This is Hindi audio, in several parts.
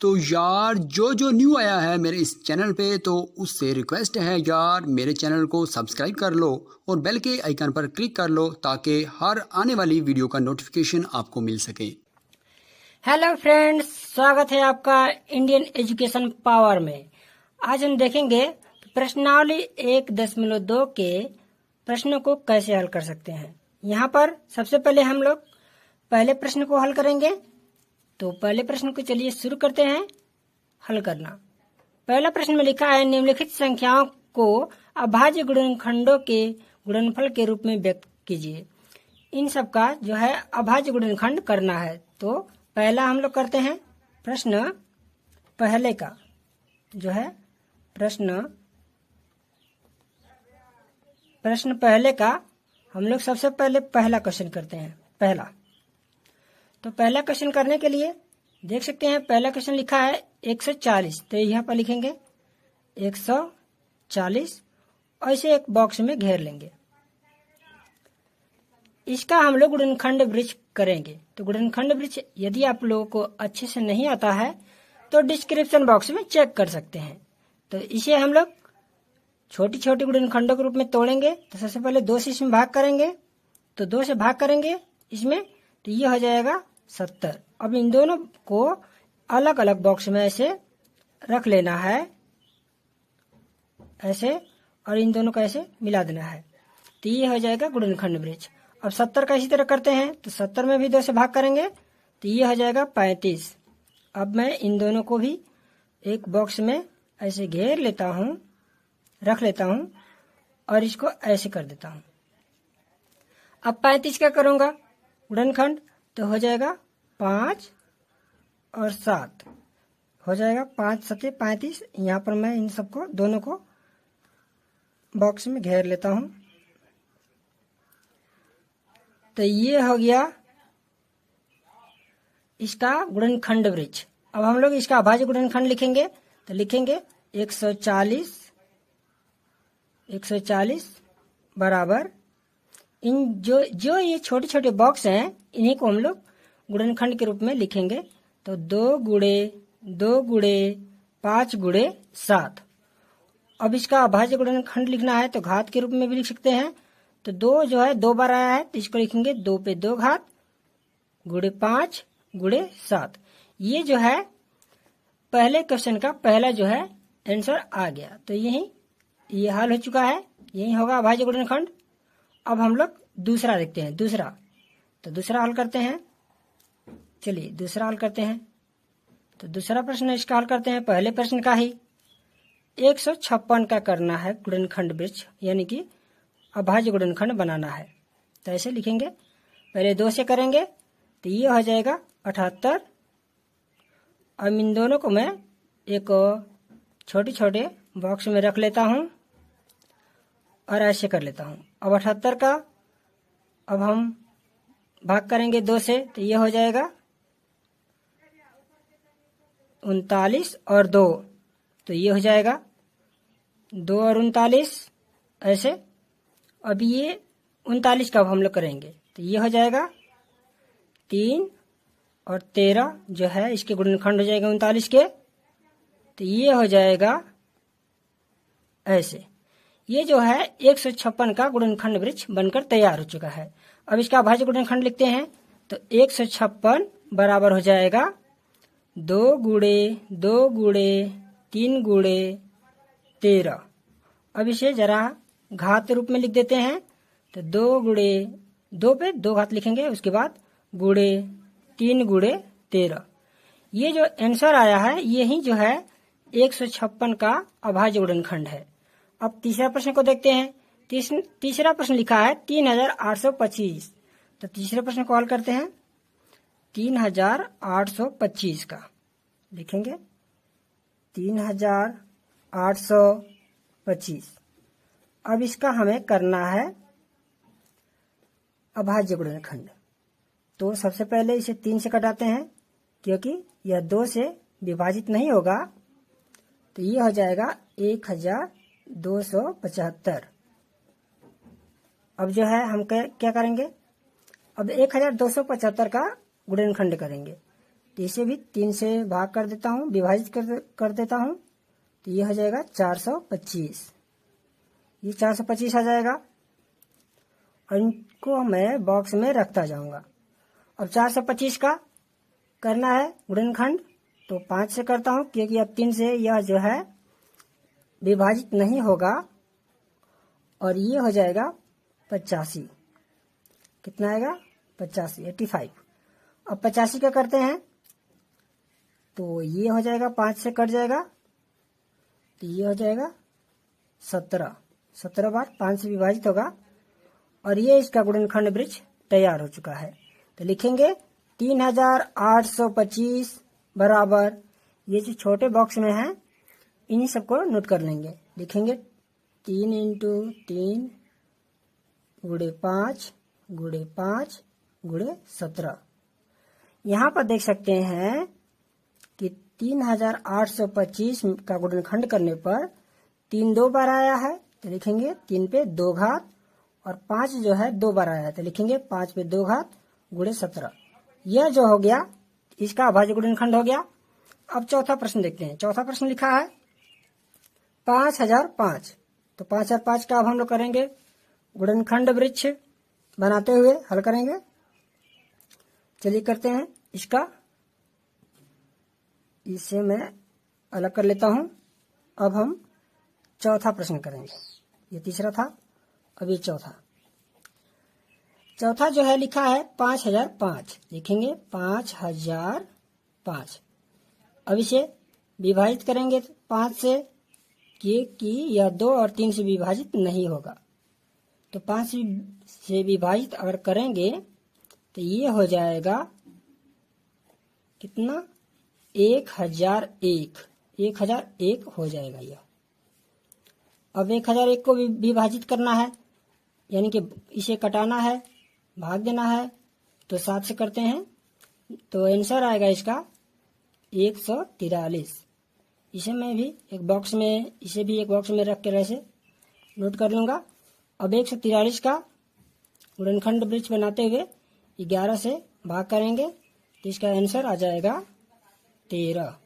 तो यार जो न्यू आया है मेरे इस चैनल पे तो उससे रिक्वेस्ट है यार मेरे चैनल को सब्सक्राइब कर लो और बेल के आइकन पर क्लिक कर लो ताकि हर आने वाली वीडियो का नोटिफिकेशन आपको मिल सके। हेलो फ्रेंड्स, स्वागत है आपका इंडियन एजुकेशन पावर में। आज हम देखेंगे कि प्रश्नावली 1.2 के प्रश्नों को कैसे हल कर सकते हैं। यहाँ पर सबसे पहले हम लोग पहले प्रश्न को हल करेंगे। तो पहले प्रश्न को चलिए शुरू करते हैं हल करना। पहला प्रश्न में लिखा है, निम्नलिखित संख्याओं को अभाज्य गुणनखंडों के गुणनफल के रूप में व्यक्त कीजिए। इन सब का जो है अभाज्य गुणनखंड करना है। तो पहला हम लोग करते हैं प्रश्न पहले का, जो है प्रश्न पहले का हम लोग सबसे पहले पहला क्वेश्चन करते हैं। पहला क्वेश्चन करने के लिए देख सकते हैं पहला क्वेश्चन लिखा है 140। तो यहाँ पर लिखेंगे 140 और इसे एक बॉक्स में घेर लेंगे। इसका हम लोग गुणनखंड वृक्ष करेंगे। तो गुणनखंड वृक्ष यदि आप लोगों को अच्छे से नहीं आता है तो डिस्क्रिप्शन बॉक्स में चेक कर सकते हैं। तो इसे हम लोग छोटी छोटी गुणनखंडों के रूप में तोड़ेंगे। तो सबसे पहले 2 से इसमें भाग करेंगे। तो 2 से भाग करेंगे इसमें, तो ये हो जाएगा 70। अब इन दोनों को अलग अलग बॉक्स में ऐसे रख लेना है, ऐसे, और इन दोनों को ऐसे मिला देना है। तो ये हो जाएगा गुणनखंड वृक्ष। अब 70 का इसी तरह करते हैं। तो 70 में भी 2 से भाग करेंगे तो ये हो जाएगा 35। अब मैं इन दोनों को भी एक बॉक्स में ऐसे घेर लेता हूँ, रख लेता हूँ और इसको ऐसे कर देता हूँ। अब 35 का करूँगा गुणनखंड, तो हो जाएगा 5 और 7 हो जाएगा 5 7 35। यहाँ पर मैं इन सबको दोनों को बॉक्स में घेर लेता हूँ। तो ये हो गया इसका गुणनखंड वृक्ष। अब हम लोग इसका अभाज्य गुणनखंड लिखेंगे। तो लिखेंगे 140 बराबर इन जो ये छोटे छोटे बॉक्स हैं इन्हीं को हम लोग गुणनखंड के रूप में लिखेंगे। तो 2 गुणे 2 गुणे 5 गुणे 7। अब इसका अभाज्य गुणनखंड लिखना है तो घात के रूप में भी लिख सकते हैं। तो 2 जो है 2 बार आया है तो इसको लिखेंगे 2 पे 2 घात गुणे 5 गुणे 7। ये जो है पहले क्वेश्चन का पहला जो है आंसर आ गया। तो ये हल हो चुका है, यही होगा अभाज्य गुणनखंड। अब हम लोग दूसरा देखते हैं। तो दूसरा हल करते हैं। चलिए दूसरा हल करते हैं। तो दूसरा प्रश्न इसका हल करते हैं पहले प्रश्न का ही। 156 का करना है गुणनखंड वृक्ष, यानी कि अभाज्य गुणनखंड बनाना है। तो ऐसे लिखेंगे, पहले 2 से करेंगे तो ये हो जाएगा 78। अब इन दोनों को मैं एक छोटे छोटे बॉक्स में रख लेता हूँ और ऐसे कर लेता हूँ। अब 78 का अब हम भाग करेंगे 2 से तो ये हो जाएगा 39 और 2। तो ये हो जाएगा 2 और 39 ऐसे। अब ये 39 का अब हम लोग करेंगे तो ये हो जाएगा 3 और 13 जो है इसके गुणनखंड हो जाएगा 39 के। तो ये हो जाएगा ऐसे। ये जो है 156 का गुणनखंड वृक्ष बनकर तैयार हो चुका है। अब इसका अभाज्य गुणनखंड लिखते हैं। तो 156 बराबर हो जाएगा 2 गुणे 2 गुणे 3 गुणे 13। अब इसे जरा घात रूप में लिख देते हैं। तो 2 गुणे 2 पे 2 घात लिखेंगे, उसके बाद गुणे 3 गुणे 13। ये जो आंसर आया है यही जो है 156 का अभाज्य गुणनखंड है। अब तीसरा प्रश्न को देखते हैं। तीसरा प्रश्न लिखा है 3825। तो तीसरे प्रश्न को हल करते हैं। 3825 का लिखेंगे 3825। अब इसका हमें करना है अभाज्य गुणनखंड। तो सबसे पहले इसे 3 से कटाते हैं क्योंकि यह 2 से विभाजित नहीं होगा। तो ये हो जाएगा 1275। अब जो है हम क्या करेंगे, अब 1275 का गुणनखंड करेंगे। तो इसे भी 3 से भाग कर देता हूँ, विभाजित कर देता हूँ। तो ये हो जाएगा 425, ये 425 आ जाएगा और इनको मैं बॉक्स में रखता जाऊंगा। अब 425 का करना है गुणनखंड, तो 5 से करता हूँ क्योंकि अब 3 से यह जो है विभाजित नहीं होगा और ये हो जाएगा 85। कितना आएगा? 85। अब 85 का करते हैं तो ये हो जाएगा 5 से कट जाएगा, तो ये हो जाएगा 17 बार 5 से विभाजित होगा और ये इसका गुणनखंड वृक्ष तैयार हो चुका है। तो लिखेंगे 3825 बराबर, ये जो छोटे बॉक्स में है इन्हीं सबको नोट कर लेंगे। लिखेंगे 3 × 3 × 5 × 5 × 17। यहाँ पर देख सकते हैं कि 3825 का गुणनखंड करने पर 3 2 बार आया है, तो लिखेंगे 3 पे 2 घात और 5 जो है 2 बार आया है, तो लिखेंगे 5 पे 2 घात × 17। यह जो हो गया इसका अभाज्य गुणनखंड हो गया। अब चौथा प्रश्न देखते हैं। चौथा प्रश्न लिखा है 5005। तो 5005 का अब हम लोग करेंगे गुणनखंड वृक्ष बनाते हुए हल करेंगे। चलिए करते हैं इसका, इसे मैं अलग कर लेता हूं। अब हम चौथा प्रश्न करेंगे। ये तीसरा था, अब ये चौथा जो है लिखा है 5005। लिखेंगे 5005। अब इसे विभाजित करेंगे 5 से कि यह 2 और 3 से विभाजित नहीं होगा। तो 5 से विभाजित अगर करेंगे तो ये हो जाएगा कितना? 1001 हो जाएगा यह। अब 1001 को विभाजित करना है, यानी कि इसे कटाना है, भाग देना है, तो 7 से करते हैं तो आंसर आएगा इसका 143। इसे मैं भी एक बॉक्स में रख कर ऐसे नोट कर लूंगा। अब 143 का गुणनखंड वृक्ष बनाते हुए 11 से भाग करेंगे तो इसका आंसर आ जाएगा 13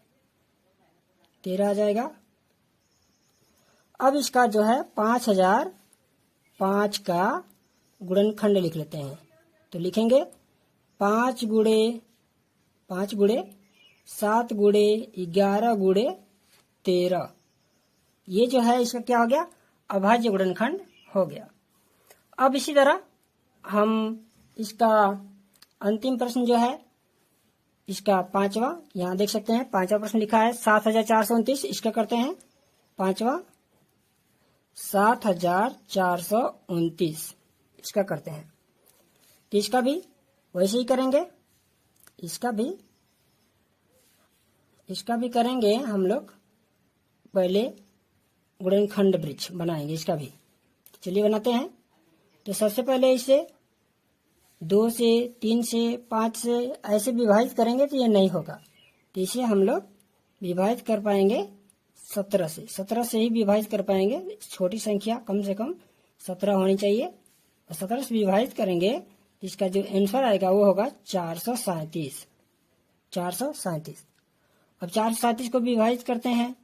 आ जाएगा। अब इसका जो है 5005 का गुणनखंड लिख लेते हैं। तो लिखेंगे 5 × 7 × 11 × 13। ये जो है इसका क्या हो गया? अभाज्य गुणनखंड हो गया। अब इसी तरह हम इसका अंतिम प्रश्न जो है इसका 5वां, यहाँ देख सकते हैं 5वां प्रश्न लिखा है 7429। इसका करते हैं 5वां 7429 इसका करते हैं। तो इसका भी वैसे ही करेंगे, इसका भी करेंगे हम लोग। पहले गुणनखंड वृक्ष बनाएंगे इसका भी। चलिए बनाते हैं। तो सबसे पहले इसे 2 से 3 से 5 से ऐसे विभाजित करेंगे तो ये नहीं होगा, तो इसे हम लोग विभाजित कर पाएंगे 17 से ही विभाजित कर पाएंगे। छोटी संख्या कम से कम 17 होनी चाहिए और 17 से विभाजित करेंगे, इसका जो आंसर आएगा वो होगा 437। अब 437 को विभाजित करते हैं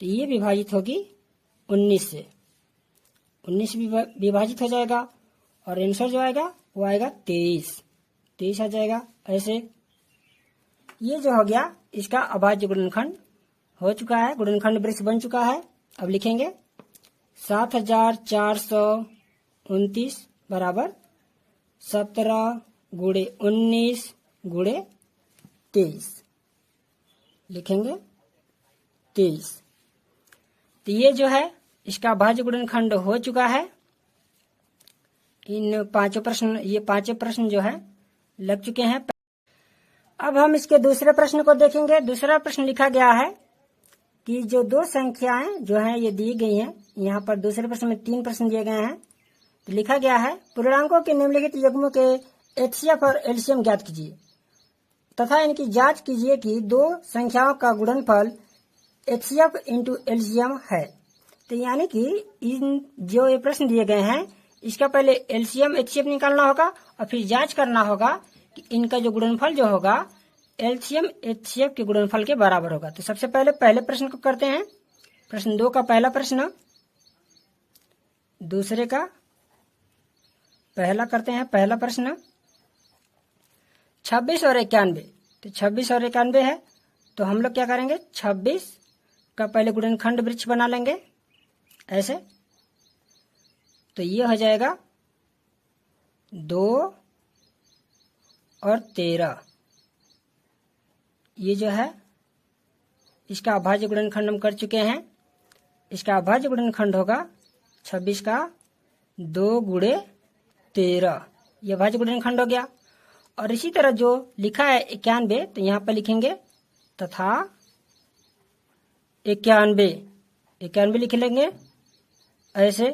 तो ये विभाजित होगी 19 से विभाजित हो जाएगा और आंसर जो आएगा वो आएगा 23 आ जाएगा। ऐसे ये जो हो गया इसका अभाज्य गुणनखंड हो चुका है, गुणनखंड वृक्ष बन चुका है। अब लिखेंगे 7429 बराबर 17 × 19 × 23। लिखेंगे 23। तो ये जो है इसका अभाज्य गुणनखंड हो चुका है। ये पांचों प्रश्न जो है लग चुके हैं। अब हम इसके दूसरे प्रश्न को देखेंगे। दूसरा प्रश्न लिखा गया है कि जो 2 संख्याएं जो हैं ये दी गई हैं। यहाँ पर दूसरे प्रश्न में 3 प्रश्न दिए गए हैं। तो लिखा गया है पूर्णांकों के निम्नलिखित युग्मों के एचसीएफ और एलसीएम ज्ञात कीजिए तथा इनकी जांच कीजिए कि 2 संख्याओं का गुणनफल एचसीएफ इंटू एलसीएम है। तो यानी कि इन जो ये प्रश्न दिए गए हैं इसका पहले एलसीएम एचसीएफ निकालना होगा और फिर जांच करना होगा कि इनका जो गुणनफल जो होगा एलसीएम एचसीएफ के गुणनफल के बराबर होगा। तो सबसे पहले प्रश्न को करते हैं। प्रश्न 2 का पहला प्रश्न, दूसरे का पहला करते हैं। पहला प्रश्न 26 और 91। तो 26 और 91 है, तो हम लोग क्या करेंगे, 26 का पहले गुणनखंड वृक्ष बना लेंगे ऐसे। तो ये हो जाएगा 2 और 13। ये जो है इसका अभाज्य गुणनखंड हम कर चुके हैं। इसका अभाज्य गुणनखंड होगा 26 का 2 गुणे 13, ये अभाज्य गुणनखंड हो गया। और इसी तरह जो लिखा है 91, तो यहाँ पर लिखेंगे तथा 91 लिख लेंगे ऐसे,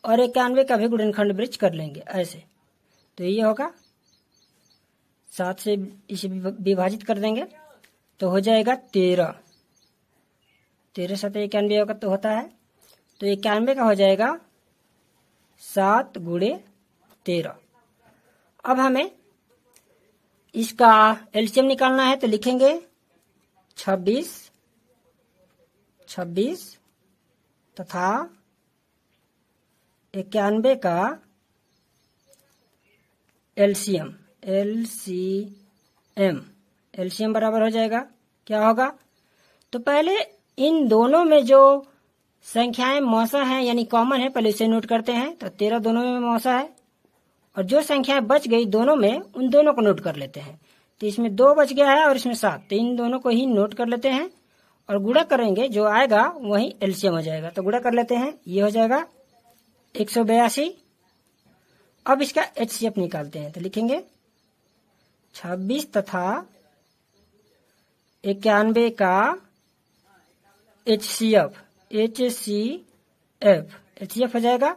और 91 का भी गुणनखंड वृक्ष कर लेंगे ऐसे। तो ये होगा 7 से इसे विभाजित कर देंगे तो हो जाएगा 13। 13 7 91 होगा तो होता है, तो 91 का हो जाएगा 7 गुणे 13। अब हमें इसका एलसीएम निकालना है, तो लिखेंगे 26 तथा 91 का एलसीएम बराबर हो जाएगा, क्या होगा। तो पहले इन दोनों में जो संख्याएं मौसा हैं यानी कॉमन है, पहले इसे नोट करते हैं। तो 13 दोनों में मौसा है, और जो संख्याएं बच गई दोनों में, उन दोनों को नोट कर लेते हैं। तो इसमें 2 बच गया है और इसमें 7, तो इन दोनों को ही नोट कर लेते हैं और गुणा करेंगे, जो आएगा वही एलसीएम हो जाएगा। तो गुणा कर लेते हैं, ये हो जाएगा 182। अब इसका एचसीएफ निकालते हैं, तो लिखेंगे 26 तथा 91 का एचसीएफ हो जाएगा।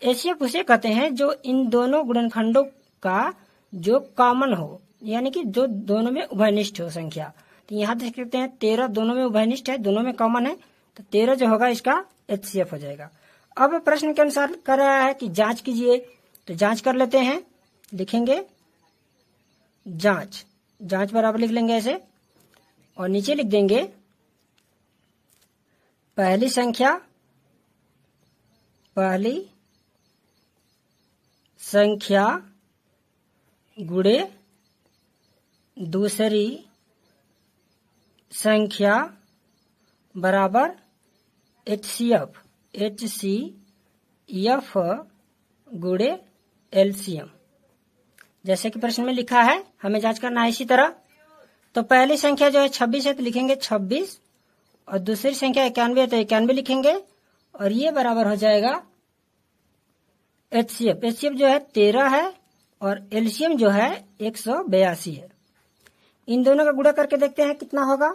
एचसीएफ उसे कहते हैं जो इन दोनों गुणनखंडों का जो कॉमन हो, यानी कि जो दोनों में उभयनिष्ठ हो संख्या। तो यहाँ देख सकते हैं 13 दोनों में उभयनिष्ठ है, दोनों में कॉमन है, तो 13 जो होगा इसका एचसीएफ हो जाएगा। अब प्रश्न के अनुसार कर रहा है कि जांच कीजिए, तो जांच कर लेते हैं। लिखेंगे जांच बराबर लिख लेंगे ऐसे, और नीचे लिख देंगे पहली संख्या गुणे दूसरी संख्या बराबर एचसीएफ गुणे एलसीएम। जैसे कि प्रश्न में लिखा है, हमें जांच करना है इसी तरह। तो पहली संख्या जो है 26 है, तो लिखेंगे 26, और दूसरी संख्या 91 है, तो 91 लिखेंगे, और ये बराबर हो जाएगा एचसीएफ जो है 13 है, और एलसीएम जो है 182 है। इन दोनों का गुणा करके देखते हैं कितना होगा।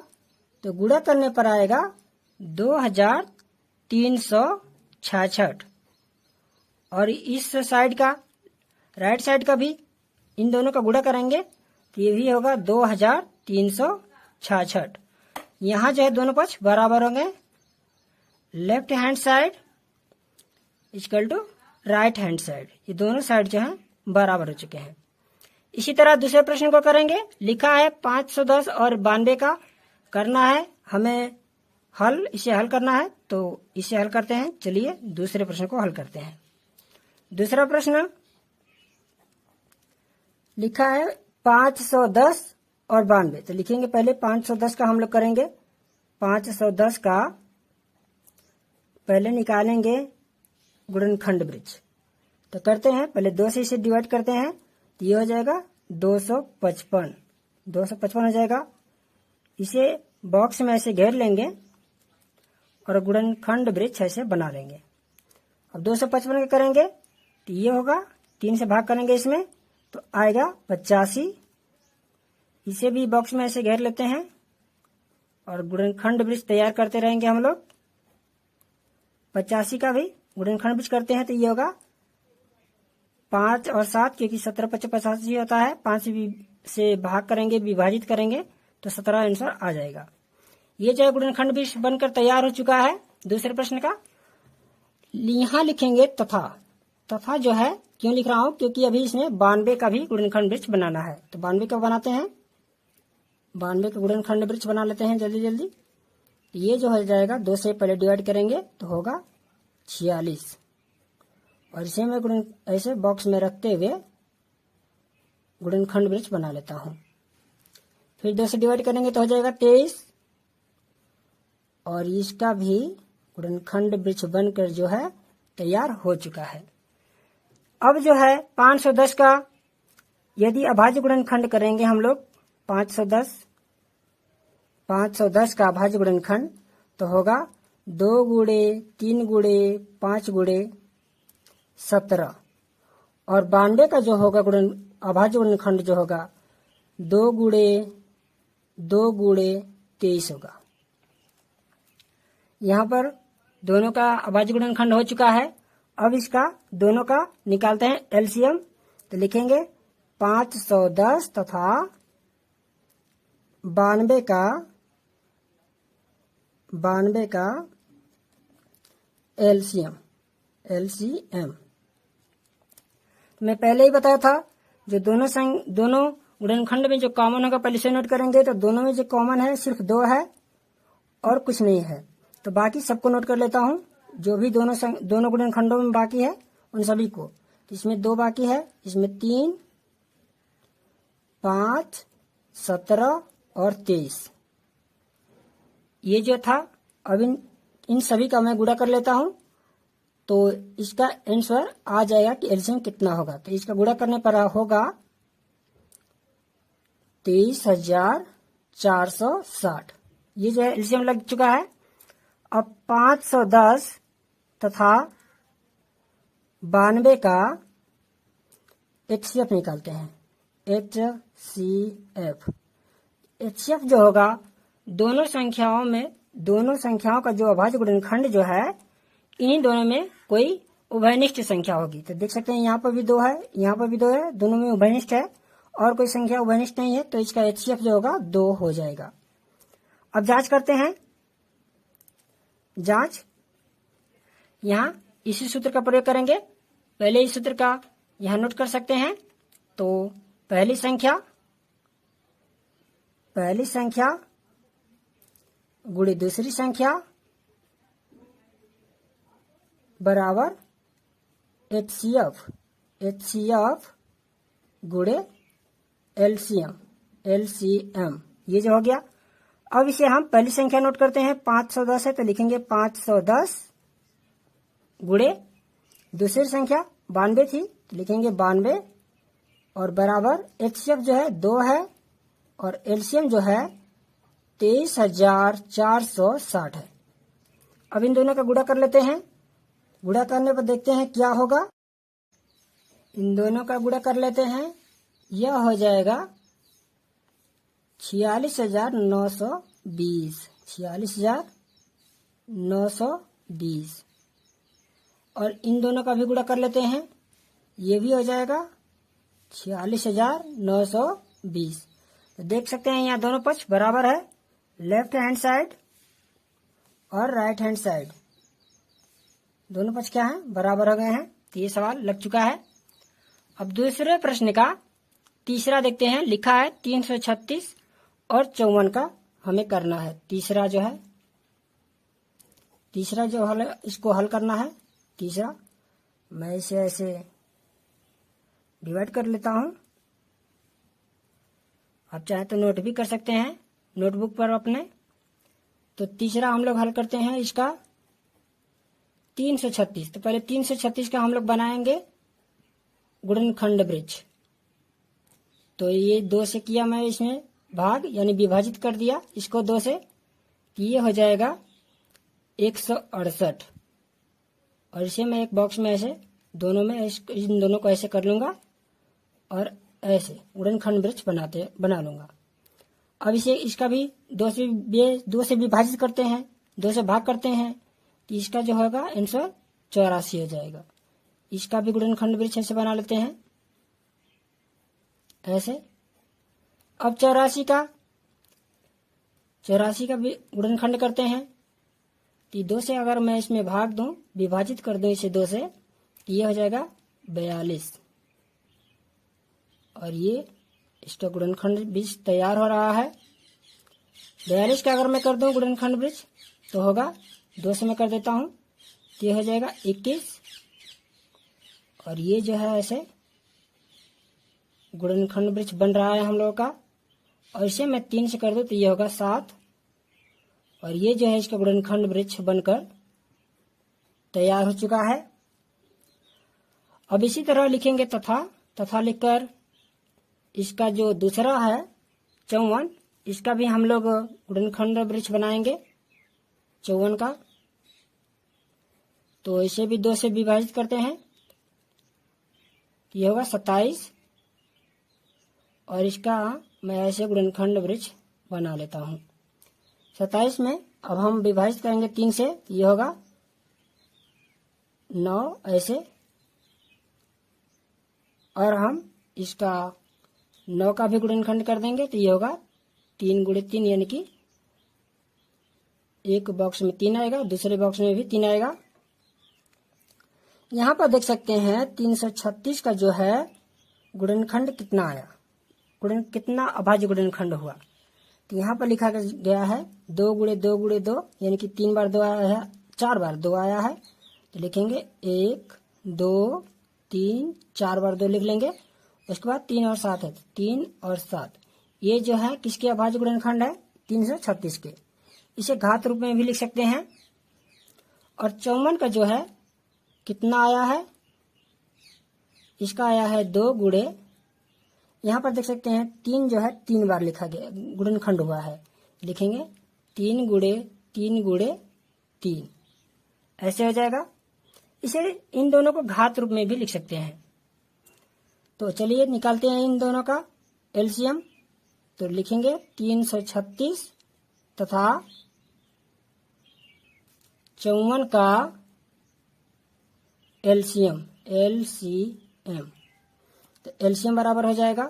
तो गुणा करने पर आएगा 2366, और इस साइड का, राइट साइड का भी इन दोनों का गुणा करेंगे तो ये भी होगा 2366। यहाँ जो है दोनों पक्ष बराबर होंगे, left hand side equal to right hand side, ये दोनों साइड जो है बराबर हो चुके हैं। इसी तरह दूसरे प्रश्न को करेंगे। लिखा है 510 और 92 का करना है हमें हल, इसे हल करना है, तो इसे हल करते हैं। चलिए दूसरे प्रश्न को हल करते हैं। दूसरा प्रश्न लिखा है 510 और 92, तो लिखेंगे पहले 510 का हम लोग करेंगे। 510 का पहले निकालेंगे गुणनखंड वृक्ष, तो करते हैं पहले 2 से इसे डिवाइड करते हैं, तो ये हो जाएगा 255 हो जाएगा। इसे बॉक्स में ऐसे घेर लेंगे और गुणनखंड वृक्ष ऐसे बना लेंगे। अब 255 के करेंगे तो ये होगा, 3 से भाग करेंगे इसमें तो आएगा 85। इसे भी बॉक्स में ऐसे घेर लेते हैं और गुणनखंड वृक्ष तैयार करते रहेंगे हम लोग। 85 का भी गुणनखंड वृक्ष करते हैं तो ये होगा 5 और 7, क्योंकि 17 × 5 = 85 होता है। 5 से भाग करेंगे, विभाजित करेंगे तो 17 आंसर आ जाएगा। ये जो है गुणनखंड वृक्ष बनकर तैयार हो चुका है। दूसरे प्रश्न का यहाँ लिखेंगे तथा जो है क्यों लिख रहा हूं, क्योंकि अभी इसमें 92 का भी गुणनखंड वृक्ष बनाना है। तो 92 का बनाते हैं, 92 का गुणनखंड वृक्ष बना लेते हैं जल्दी जल्दी। ये जो हो जाएगा 2 से पहले डिवाइड करेंगे तो होगा 46 और इसे मैं गुणन ऐसे बॉक्स में रखते हुए गुणनखंड वृक्ष बना लेता हूं। फिर 2 से डिवाइड करेंगे तो हो जाएगा 23 और इसका भी गुणनखंड वृक्ष बनकर जो है तैयार हो चुका है। अब जो है 510 का यदि अभाज्य गुणनखंड करेंगे हम लोग 510 का अभाज्य गुणनखंड तो होगा 2 गुणे 3 गुणे 5 गुणे 17 और 92 का जो होगा अभाज्य गुणनखंड जो होगा 2 गुणे 23 होगा। यहाँ पर दोनों का अभाज्य गुणनखंड हो चुका है। अब इसका दोनों का निकालते हैं एलसीएम तो लिखेंगे 510 तथा 92 का एलसीएम मैं पहले ही बताया था जो दोनों गुणनखंड में जो कॉमन होगा पहले से नोट करेंगे तो दोनों में जो कॉमन है सिर्फ 2 है और कुछ नहीं है। तो बाकी सबको नोट कर लेता हूं जो भी दोनों गुणनखंडों में बाकी है उन सभी को। तो इसमें 2 बाकी है, इसमें 3 5 17 और 23 ये जो था। अब इन सभी का मैं गुणा कर लेता हूं तो इसका आंसर आ जाएगा कि एलसीएम कितना होगा। तो इसका गुणा करने पर होगा 23,460। ये जो है एलसीएम लग चुका है। अब 510 तथा 92 का एचसीएफ निकालते हैं। एचसीएफ जो होगा दोनों संख्याओं का जो अभाज्य गुणनखंड जो है इन्हीं दोनों में कोई उभयनिष्ठ संख्या होगी। तो देख सकते हैं यहाँ पर भी 2 है, यहाँ पर भी 2 है, दोनों में उभयनिष्ठ है और कोई संख्या उभयनिष्ठ नहीं है तो इसका एचसीएफ जो होगा 2 हो जाएगा। अब जांच करते हैं। जांच यहाँ इसी सूत्र का प्रयोग करेंगे। पहले इस सूत्र का यहाँ नोट कर सकते हैं। तो पहली संख्या गुणे दूसरी संख्या बराबर एचसीएफ गुणे एलसीएम ये जो हो गया। अब इसे हम पहली संख्या नोट करते हैं 510 है तो लिखेंगे 510 गुणे दूसरी संख्या 92 थी तो लिखेंगे 92 और बराबर एचसीएफ जो है 2 है और एलसीएम जो है 23,460 है। अब इन दोनों का गुणा कर लेते हैं। गुणा करने पर देखते हैं क्या होगा। इन दोनों का गुणा कर लेते हैं। यह हो जाएगा 46,920 और इन दोनों का भी गुणा कर लेते हैं। ये भी हो जाएगा 46,920। तो देख सकते हैं यहाँ दोनों पक्ष बराबर है। लेफ्ट हैंड साइड और राइट हैंड साइड दोनों पक्ष क्या है बराबर हो गए हैं। तो ये सवाल लग चुका है। अब दूसरे प्रश्न का तीसरा देखते हैं। लिखा है 336 और 54 का हमें करना है। तीसरा जो हल इसको हल करना है। तीसरा मैं इसे ऐसे डिवाइड कर लेता हूं। आप चाहे तो नोट भी कर सकते हैं नोटबुक पर अपने। तो तीसरा हम लोग हल करते हैं इसका 336। तो पहले 336 का हम लोग बनाएंगे गुणनखंड वृक्ष। तो ये 2 से किया मैं इसमें भाग यानी विभाजित कर दिया इसको 2 से। तो ये हो जाएगा 168 और इसे मैं एक बॉक्स में ऐसे दोनों में इन दोनों को ऐसे कर लूंगा और ऐसे गुणनखंड वृक्ष बना लूंगा। अब इसे इसका भी 2 से विभाजित करते हैं, 2 से भाग करते हैं तो इसका जो होगा आंसर 84 हो जाएगा। इसका भी गुणनखंड वृक्ष ऐसे बना लेते हैं ऐसे। अब 84 का भी गुणनखंड करते हैं। तो 2 से अगर मैं इसमें भाग दूं विभाजित कर दूं इसे 2 से तो ये हो जाएगा 42 और ये इसका गुणनखंड वृक्ष तैयार हो रहा है। 42 का अगर मैं कर दूं गुणनखंड वृक्ष तो होगा 2 से मैं कर देता हूं, तो ये हो जाएगा 21। और ये जो है ऐसे गुणनखंड वृक्ष बन रहा है हम लोगों का। और इसे मैं 3 से कर दूं तो ये होगा 7। और ये जो है इसका गुणनखंड वृक्ष बनकर तैयार हो चुका है। अब इसी तरह लिखेंगे तथा लिखकर इसका जो दूसरा है 54, इसका भी हम लोग गुणनखंड वृक्ष बनाएंगे 54 का। तो इसे भी 2 से विभाजित करते हैं, ये होगा 27। और इसका मैं ऐसे गुणनखंड वृक्ष बना लेता हूं। 27 में अब हम विभाजित करेंगे 3 से, ये होगा 9 ऐसे। और हम इसका 9 का भी गुणनखंड कर देंगे तो ये होगा 3 गुणे 3, यानी कि एक बॉक्स में 3 आएगा, दूसरे बॉक्स में भी 3 आएगा। यहाँ पर देख सकते हैं 336 का जो है गुणनखंड कितना आया, कितना अभाज्य गुणनखंड हुआ। तो यहाँ पर लिखा गया है 2 गुणे 2 गुणे 2, यानी कि 3 बार 2 आया है, 4 बार 2 आया है। तो लिखेंगे 1 2 3, 4 बार 2 लिख लेंगे। उसके बाद 3 और 7 है, 3 और 7 ये जो है किसके अभाज्य गुणनखंड है, 336 के। इसे घात रूप में भी लिख सकते हैं। और 54 का जो है कितना आया है, इसका आया है 2 गुणे, यहाँ पर देख सकते हैं 3 जो है 3 बार लिखा गया गुणनखंड हुआ है। लिखेंगे 3 गुणे 3 गुणे 3, ऐसे हो जाएगा। इसे इन दोनों को घात रूप में भी लिख सकते हैं। तो चलिए निकालते हैं इन दोनों का एलसीएम। तो लिखेंगे 336 तथा 54 का एलसीएम, तो एलसीएम बराबर हो जाएगा।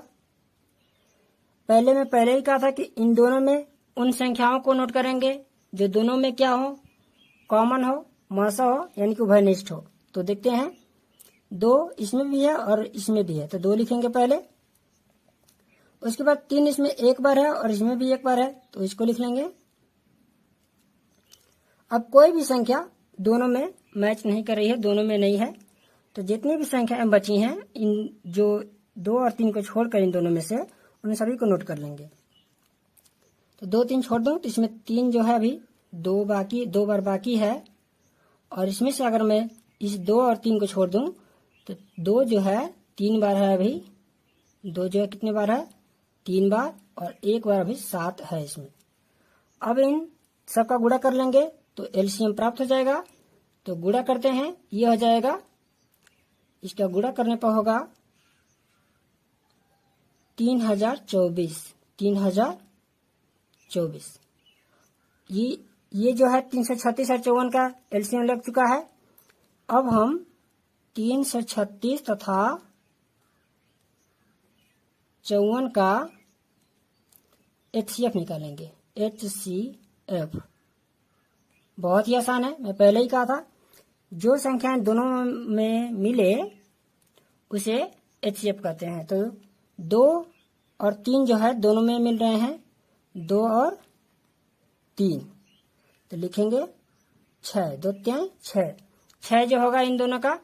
पहले ही कहा था कि इन दोनों में उन संख्याओं को नोट करेंगे जो दोनों में क्या हो, कॉमन हो, मासा हो, यानी कि उभयनिष्ठ हो। तो देखते हैं 2 इसमें भी है और इसमें भी है, तो 2 लिखेंगे पहले। उसके बाद 3 इसमें एक बार है और इसमें भी एक बार है, तो इसको लिख लेंगे। अब कोई भी संख्या दोनों में मैच नहीं कर रही है, दोनों में नहीं है, तो जितनी भी संख्याएं बची हैं इन जो 2 और 3 को छोड़कर इन दोनों में से उन सभी को नोट कर लेंगे। तो 2 3 छोड़ दूं तो इसमें 3 जो है अभी 2 बार बाकी है। और इसमें से अगर मैं इस 2 और 3 को छोड़ दूं तो 2 जो है 3 बार है, अभी 2 जो है कितने बार है, 3 बार, और 1 बार अभी 7 है इसमें। अब इन सबका गुणा कर लेंगे तो एलसीएम प्राप्त हो जाएगा। तो गुणा करते हैं, ये हो जाएगा, इसका गुणा करने पर होगा 3024। ये जो है 336 और 54 का एलसीएम लग चुका है। अब हम 336 तथा 54 का एचसीएफ निकालेंगे। एचसीएफ बहुत ही आसान है, मैं पहले ही कहा था, जो संख्याएं दोनों में मिले उसे एचसीएफ कहते हैं। तो 2 और 3 जो है दोनों में मिल रहे हैं, 2 और 3, तो लिखेंगे 6, 2 3 6 जो होगा इन दोनों का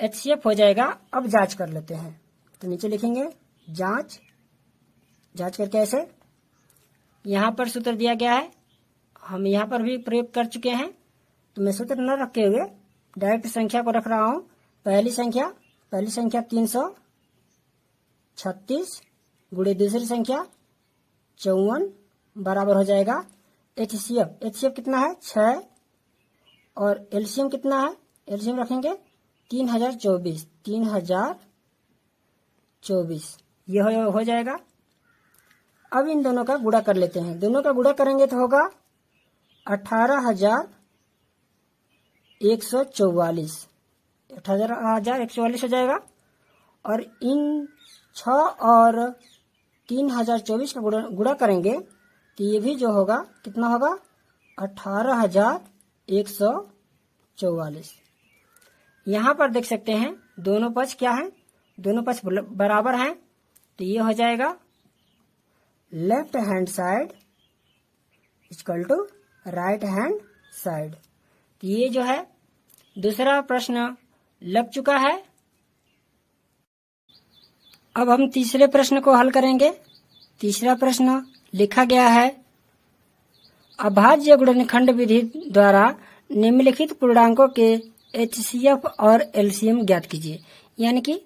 एचसीएफ हो जाएगा। अब जांच कर लेते हैं, तो नीचे लिखेंगे जांच करके ऐसे, यहाँ पर सूत्र दिया गया है, हम यहाँ पर भी प्रयोग कर चुके हैं। तो मैं सूत्र न रखे हुए डायरेक्ट संख्या को रख रहा हूँ। पहली संख्या 336 गुणे दूसरी संख्या 54 बराबर हो जाएगा एचसीएफ कितना है, 6, और एलसीएम कितना है, एलसीएम रखेंगे 3024, ये हो जाएगा। अब इन दोनों का गुणा कर लेते हैं। दोनों का गुणा करेंगे तो होगा 18,144 हो जाएगा। और इन 6 और 3024 का गुणा करेंगे तो ये भी जो होगा कितना होगा, 18,144। यहाँ पर देख सकते हैं दोनों पक्ष क्या है, दोनों पक्ष बराबर हैं। तो ये हो जाएगा left hand side equal to right hand side. तो ये जो है दूसरा प्रश्न लग चुका है। अब हम तीसरे प्रश्न को हल करेंगे। तीसरा प्रश्न लिखा गया है, अभाज्य गुणनखंड विधि द्वारा निम्नलिखित पूर्णांकों के एचसीएफ और एलसीएम ज्ञात कीजिए। यानी कि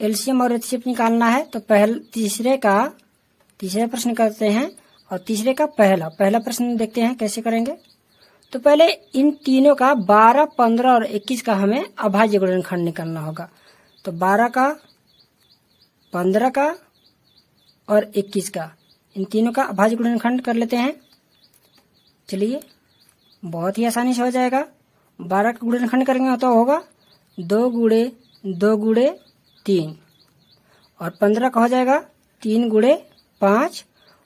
एलसीएम और एचसीएफ निकालना है। तो तीसरा प्रश्न करते हैं और तीसरे का पहला प्रश्न देखते हैं कैसे करेंगे। तो पहले इन तीनों का 12, 15 और 21 का हमें अभाज्य गुणनखंड निकालना होगा। तो 12 का, 15 का और 21 का, इन तीनों का अभाज्य गुणनखंड कर लेते हैं। चलिए, बहुत ही आसानी से हो जाएगा। 12 का गुणनखंड करेंगे तो होगा 2 गुणे 2 गुणे 3, और 15 का हो जाएगा 3 गुणे 5,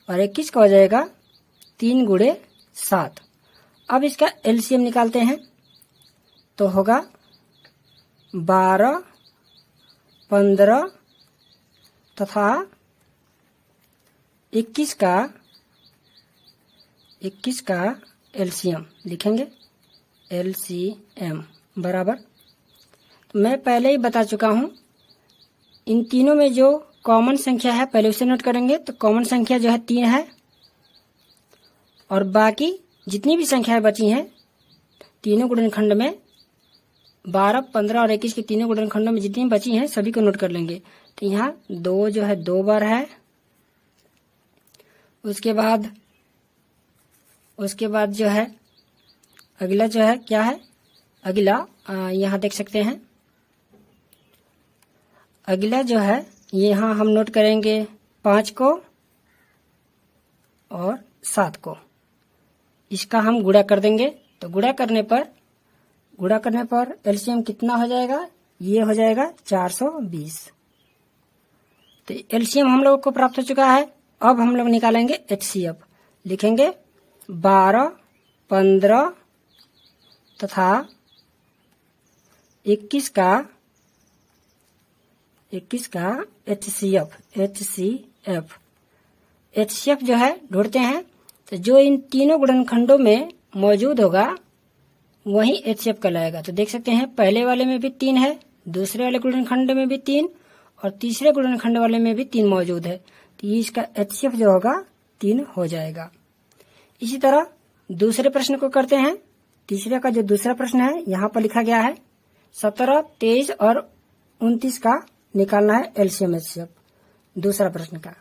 और 21 का हो जाएगा 3 गुणे 7। अब इसका एलसीएम निकालते हैं। तो होगा 12, 15 तथा 21 का एलसीएम लिखेंगे। एलसीएम बराबर, तो मैं पहले ही बता चुका हूं, इन तीनों में जो कॉमन संख्या है पहले उसे नोट करेंगे। तो कॉमन संख्या जो है 3 है, और बाकी जितनी भी संख्याएं बची हैं तीनों गुणनखंड में, 12, 15 और 21 के तीनों गुणनखंडों में जितनी बची हैं सभी को नोट कर लेंगे। तो यहाँ 2 जो है 2 बार है। उसके बाद जो है अगला जो है क्या है, अगला यहाँ देख सकते हैं। अगला जो है यहाँ हम नोट करेंगे 5 को और 7 को। इसका हम गुणा कर देंगे। तो गुणा करने पर एलसीएम कितना हो जाएगा, ये हो जाएगा 420। तो एलसीएम हम लोग को प्राप्त हो चुका है। अब हम लोग निकालेंगे एचसीएफ। लिखेंगे 12, 15 तथा 21 का एचसीएफ जो है ढूंढते हैं। तो जो इन तीनों गुणनखंडों में मौजूद होगा वही एचसीएफ कहलाएगा। तो देख सकते हैं पहले वाले में भी 3 है, दूसरे वाले गुणनखंड में भी 3, और तीसरे गुणनखंड वाले में भी 3 मौजूद है। तो इसका एचसीएफ जो होगा 3 हो जाएगा। इसी तरह दूसरे प्रश्न को करते हैं। तीसरे का जो दूसरा प्रश्न है यहाँ पर लिखा गया है, 17, 23 और 29 का निकालना है एलसीएम एचसीएफ दूसरा प्रश्न का।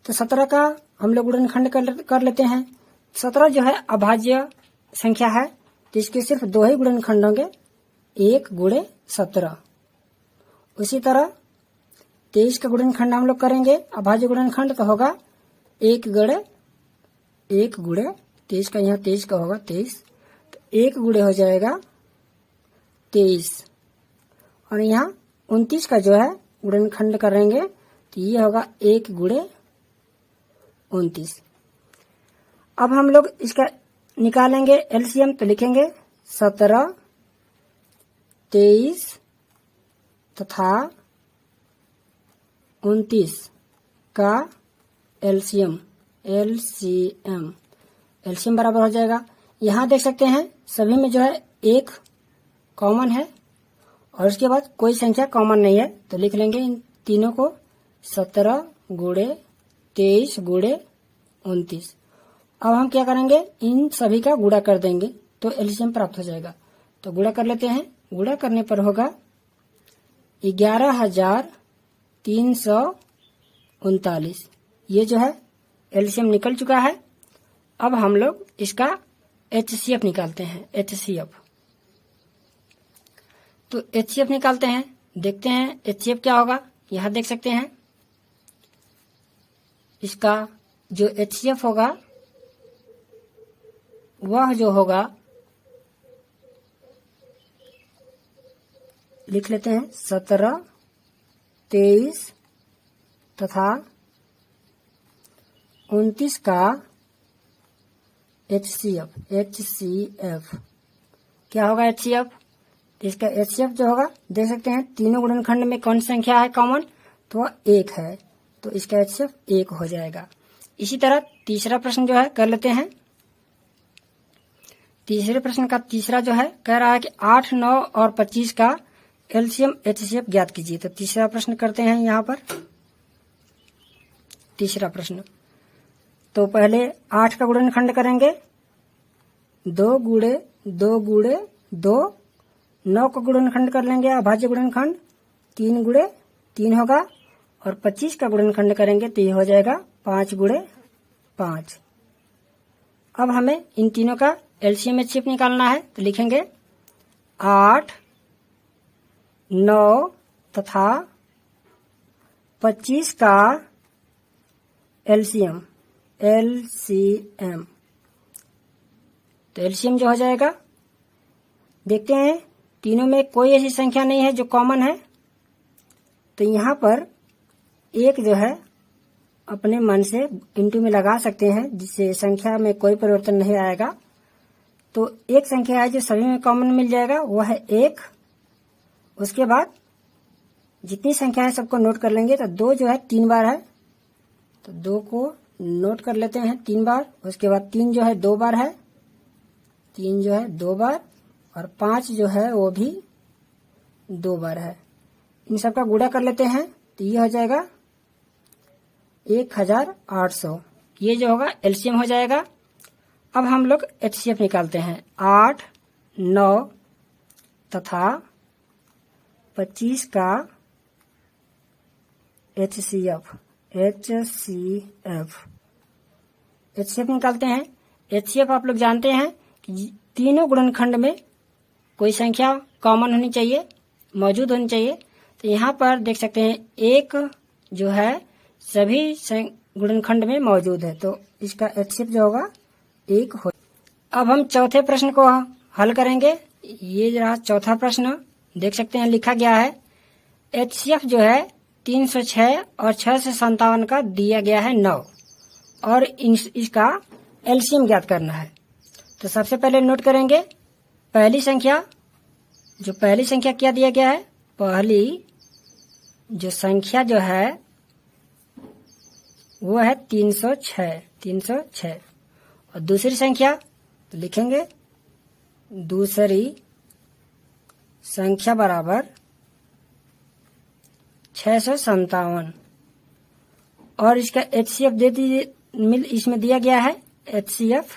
तो 17 का हम लोग गुणनखंड कर लेते हैं। 17 जो है अभाज्य संख्या है, तो इसके सिर्फ 2 ही गुणनखंड होंगे, 1 गुणे 17। उसी तरह 23 का गुणनखंड हम लोग करेंगे, अभाज्य गुणनखंड तो होगा 1 गुणे 23 का, यहाँ 23 का होगा 23, तो 1 गुणे हो जाएगा 23, और यहाँ 29 का जो है गुणनखंड करेंगे तो ये होगा 1 गुणे 29। अब हम लोग इसका निकालेंगे एलसीएम। तो लिखेंगे 17, 23 तथा 29 का एलसीएम बराबर हो जाएगा। यहाँ देख सकते हैं सभी में जो है 1 कॉमन है, और उसके बाद कोई संख्या कॉमन नहीं है। तो लिख लेंगे इन तीनों को 17 गुणे 23 गुणे 29। अब हम क्या करेंगे, इन सभी का गुणा कर देंगे तो एलसीएम प्राप्त हो जाएगा। तो गुणा कर लेते हैं। गुणा करने पर होगा 11,339। ये जो है एलसीएम निकल चुका है। अब हम लोग इसका एचसीएफ निकालते हैं। तो एचसीएफ निकालते हैं, देखते हैं एचसीएफ क्या होगा। यहाँ देख सकते हैं इसका जो एचसीएफ होगा वह जो होगा, लिख लेते हैं 17, 23 तथा 29 का एचसीएफ क्या होगा एचसीएफ। इसका एचसीएफ जो होगा देख सकते हैं तीनों गुणनखंड में कौन सी संख्या है कॉमन, तो 1 है, तो इसका एचसीएफ 1 हो जाएगा। इसी तरह तीसरा प्रश्न जो है कर लेते हैं। तीसरे प्रश्न का तीसरा जो है कह रहा है कि 8, 9 और 25 का एलसीएम एचसीएफ ज्ञात कीजिए। तो तीसरा प्रश्न करते हैं यहाँ पर। तीसरा प्रश्न तो पहले 8 का गुणनखंड करेंगे, 2 गुणे 2 गुणे 2। 9 का गुणनखंड कर लेंगे अभाज्य गुणनखंड, 3 गुणे 3 होगा। और 25 का गुणनखंड करेंगे तो ये हो जाएगा 5 गुणे 5। अब हमें इन तीनों का एलसीएम एचसीएफ निकालना है। तो लिखेंगे 8, 9 तथा 25 का एलसीएम तो एलसीएम जो हो जाएगा, देखते हैं तीनों में कोई ऐसी संख्या नहीं है जो कॉमन है। तो यहाँ पर एक जो है अपने मन से इंटू में लगा सकते हैं, जिससे संख्या में कोई परिवर्तन नहीं आएगा। तो एक संख्या है जो सभी में कॉमन मिल जाएगा, वो है 1। उसके बाद जितनी संख्या है सबको नोट कर लेंगे। तो 2 जो है 3 बार है, तो 2 को नोट कर लेते हैं 3 बार। उसके बाद 3 जो है 2 बार है, 3 जो है 2 बार। और 5 जो है वो भी 2 बार है। इन सब का गुणा कर लेते हैं तो ये हो जाएगा 1800। ये जो होगा एलसीएम हो जाएगा। अब हम लोग एचसीएफ निकालते हैं। 8, 9 तथा 25 का एचसीएफ निकालते हैं। एचसीएफ आप लोग जानते हैं कि तीनों गुणनखंड में कोई संख्या कॉमन होनी चाहिए, मौजूद होनी चाहिए। तो यहाँ पर देख सकते हैं 1 जो है सभी गुणनखंड में मौजूद है, तो इसका एचसीएफ जो होगा 1 हो। अब हम चौथे प्रश्न को हल करेंगे। ये रहा चौथा प्रश्न, देख सकते हैं लिखा गया है एचसीएफ जो है 306 और 657 का दिया गया है 9 और इसका एलसीएम ज्ञात करना है। तो सबसे पहले नोट करेंगे पहली संख्या क्या दिया गया है। पहली जो संख्या जो है वो है 306। और दूसरी संख्या तो लिखेंगे दूसरी संख्या बराबर 657। और इसका एचसीएफ दे दीजिए, इसमें दिया गया है एचसीएफ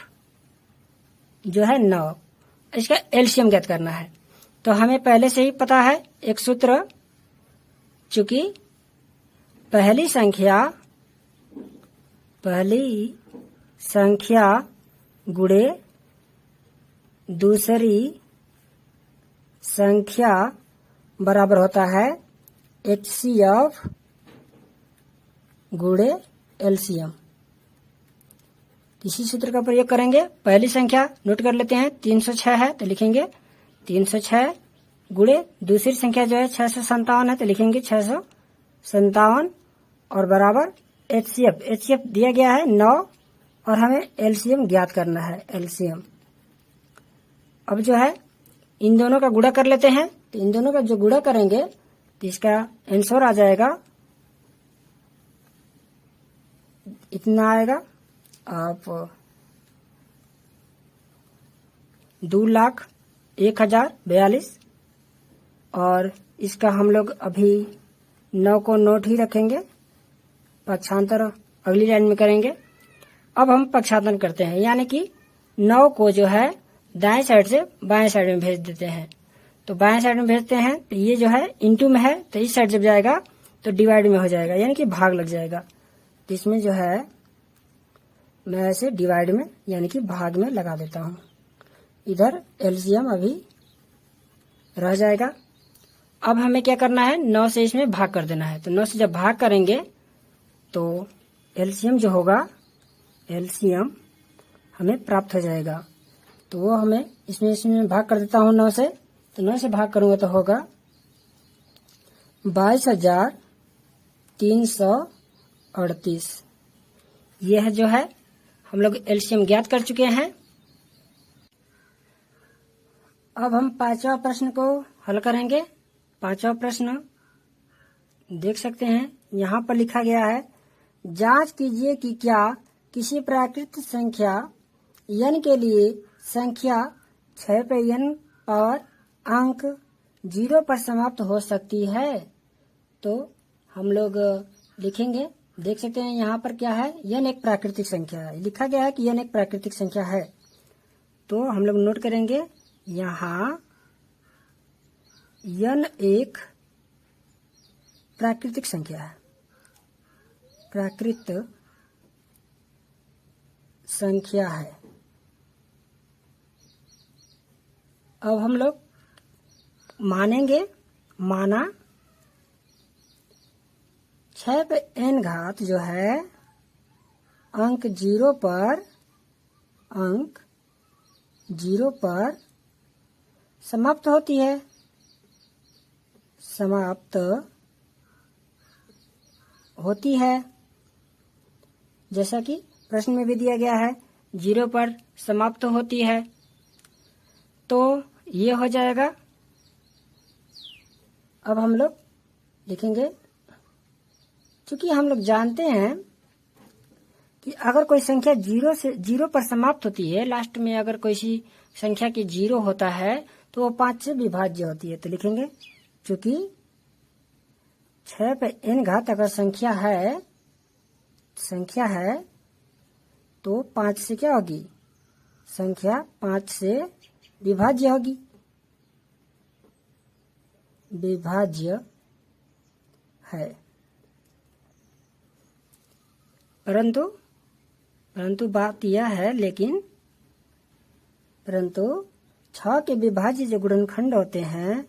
जो है 9। इसका एलसीएम ज्ञात करना है। तो हमें पहले से ही पता है एक सूत्र, चूंकि पहली संख्या गुणे दूसरी संख्या बराबर होता है एचसीएफ गुणे एलसीएम। इसी सूत्र का प्रयोग करेंगे। पहली संख्या नोट कर लेते हैं 306 है, तो लिखेंगे 306 गुणे दूसरी संख्या जो है 657 है, तो लिखेंगे 657 और बराबर एचसीएफ दिया गया है 9 और हमें एलसीएम ज्ञात करना है एलसीएम। अब जो है इन दोनों का गुणा कर लेते हैं। तो इन दोनों का जो गुणा करेंगे तो इसका आंसर आ जाएगा, इतना आएगा। आप 2,01,042 और इसका हम लोग अभी 9 को नोट ही रखेंगे, पक्षांतर अगली लाइन में करेंगे। अब हम पक्षांतर करते हैं, यानी कि 9 को जो है दाएं साइड से बाएं साइड में भेज देते हैं। तो बाएं साइड में भेजते हैं तो ये जो है इनटू में है, तो इस साइड जब जाएगा तो डिवाइड में हो जाएगा, यानी कि भाग लग जाएगा। तो इसमें जो है मैं ऐसे डिवाइड में यानी कि भाग में लगा देता हूँ। इधर एलसीएम अभी रह जाएगा। अब हमें क्या करना है, 9 से इसमें भाग कर देना है। तो 9 से जब भाग करेंगे तो एलसीएम जो होगा, एलसीएम हमें प्राप्त हो जाएगा। तो वो हमें इसमें भाग कर देता हूँ 9 से। तो 9 से भाग करूंगा तो होगा 22,338। यह जो है हम लोग एलसीएम ज्ञात कर चुके हैं। अब हम पांचवा प्रश्न को हल करेंगे। पांचवा प्रश्न देख सकते हैं यहाँ पर लिखा गया है, जांच कीजिए कि क्या किसी प्राकृतिक संख्या n के लिए संख्या 6 पे n पावर अंक 0 पर समाप्त हो सकती है। तो हम लोग लिखेंगे, देख सकते हैं यहाँ पर क्या है, n एक प्राकृतिक संख्या है, लिखा गया है कि n एक प्राकृतिक संख्या है। तो हम लोग नोट करेंगे यहाँ n एक प्राकृतिक संख्या है, प्राकृत संख्या है। अब हम लोग मानेंगे, माना 6 पे n घात जो है अंक 0 पर समाप्त होती है, समाप्त होती है, जैसा कि प्रश्न में भी दिया गया है 0 पर समाप्त होती है। तो ये हो जाएगा। अब हम लोग लिखेंगे, क्योंकि हम लोग जानते हैं कि अगर कोई संख्या 0 पर समाप्त होती है, लास्ट में अगर कोई सी संख्या की 0 होता है तो वो 5 से विभाज्य होती है। तो लिखेंगे क्योंकि 6 पे n घात अगर संख्या है तो 5 से क्या होगी, संख्या 5 से विभाज्य होगी, विभाज्य है। परंतु बात यह है, परंतु 6 के विभाज्य जो गुणनखंड होते हैं,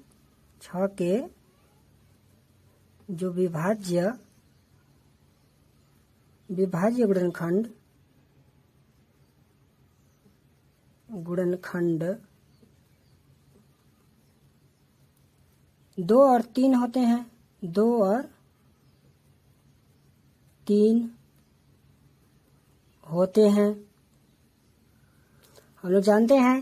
6 के जो विभाज्य गुणनखंड 2 और 3 होते हैं, 2 और 3 होते हैं। हम लोग जानते हैं